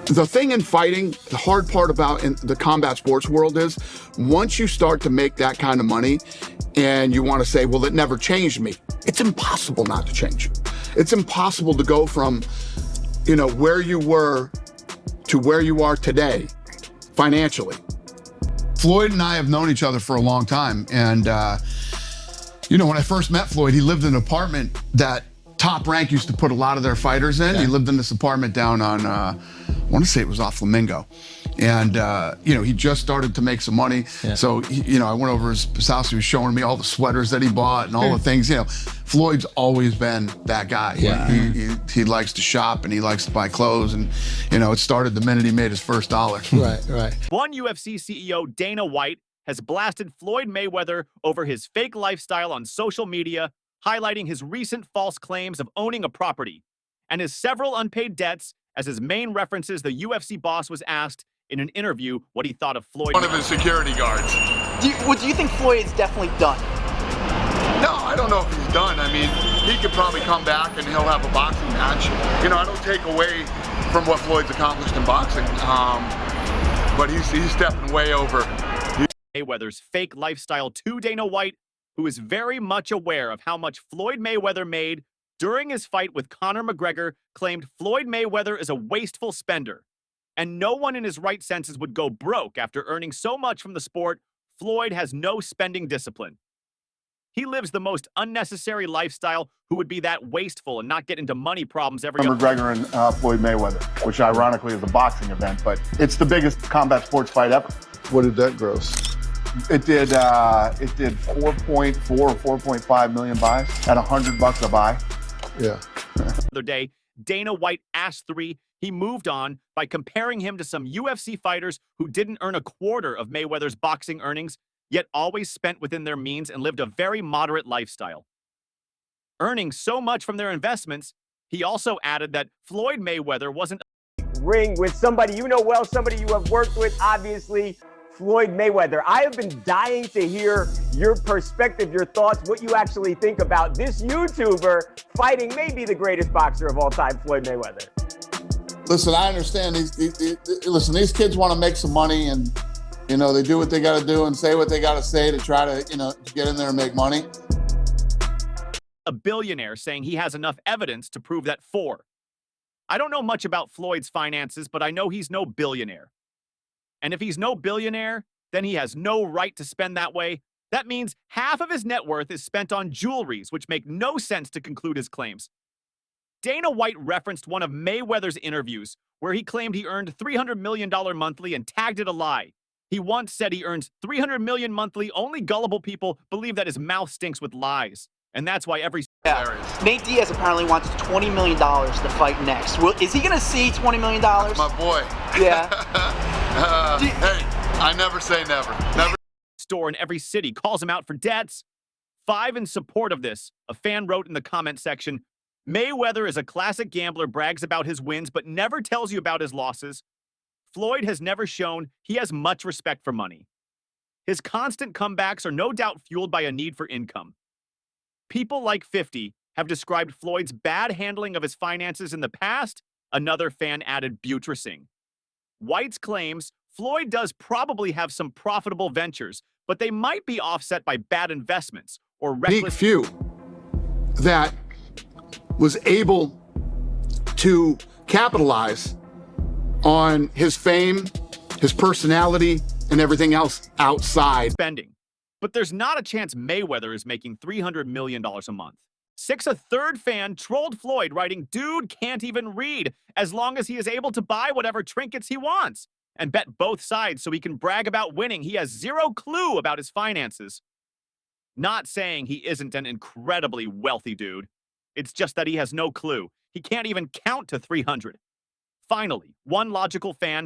The thing in fighting, the hard part about in the combat sports world is once you start to make that kind of money and you want to say, well, it never changed me. It's impossible not to change. It's impossible to go from, where you were to where you are today financially. Floyd and I have known each other for a long time. And, when I first met Floyd, he lived in an apartment that Top Rank used to put a lot of their fighters in. Yeah. He lived in this apartment down on, I want to say it was off Flamingo. And, he just started to make some money. Yeah. So, I went over his house. He was showing me all the sweaters that he bought and all the things. Floyd's always been that guy. Yeah. He likes to shop and he likes to buy clothes. And, it started the minute he made his first dollar. Right. One UFC CEO, Dana White, has blasted Floyd Mayweather over his fake lifestyle on social media, highlighting his recent false claims of owning a property and his several unpaid debts. As his main references, the UFC boss was asked in an interview what he thought of Floyd. One of his security guards. Do you think Floyd is definitely done? No, I don't know if he's done. I mean, he could probably come back and he'll have a boxing match. I don't take away from what Floyd's accomplished in boxing, but he's stepping way over Mayweather's fake lifestyle to Dana White, who is very much aware of how much Floyd Mayweather made during his fight with Conor McGregor, claimed Floyd Mayweather is a wasteful spender, and no one in his right senses would go broke after earning so much from the sport. Floyd has no spending discipline. He lives the most unnecessary lifestyle. Who would be that wasteful and not get into money problems every other? McGregor and Floyd Mayweather, which ironically is a boxing event, but it's the biggest combat sports fight ever. What did that gross? It did 4.4 or 4.5 million buys at $100 a buy. Yeah. The other day, Dana White asked three. He moved on by comparing him to some UFC fighters who didn't earn a quarter of Mayweather's boxing earnings, yet always spent within their means and lived a very moderate lifestyle. Earning so much from their investments, he also added that Floyd Mayweather wasn't ring with somebody you know well, somebody you have worked with, obviously, Floyd Mayweather. I have been dying to hear your perspective, your thoughts, what you actually think about this YouTuber fighting maybe the greatest boxer of all time, Floyd Mayweather. Listen, I understand these kids want to make some money and, they do what they got to do and say what they got to say to try to, to get in there and make money. A billionaire saying he has enough evidence to prove that I don't know much about Floyd's finances, but I know he's no billionaire. And if he's no billionaire, then he has no right to spend that way. That means half of his net worth is spent on jewelries, which make no sense to conclude his claims. Dana White referenced one of Mayweather's interviews where he claimed he earned $300 million monthly and tagged it a lie. He once said he earns $300 million monthly. Only gullible people believe that his mouth stinks with lies. And that's why every... Yeah. Nate Diaz apparently wants $20 million to fight next. Is he going to see $20 million? That's my boy. Yeah. Hey, I never say never. Never. Store in every city calls him out for debts. 5 in support of this. A fan wrote in the comment section, Mayweather is a classic gambler, brags about his wins, but never tells you about his losses. Floyd has never shown he has much respect for money. His constant comebacks are no doubt fueled by a need for income. People like 50 have described Floyd's bad handling of his finances in the past. Another fan added buttressing. White's claims Floyd does probably have some profitable ventures, but they might be offset by bad investments or reckless... few that was able to capitalize on his fame, his personality, and everything else outside spending. But there's not a chance Mayweather is making $300 million a month. 6, a third fan trolled Floyd, writing, dude can't even read as long as he is able to buy whatever trinkets he wants, and bet both sides so he can brag about winning. He has zero clue about his finances. Not saying he isn't an incredibly wealthy dude. It's just that he has no clue. He can't even count to 300. Finally, one logical fan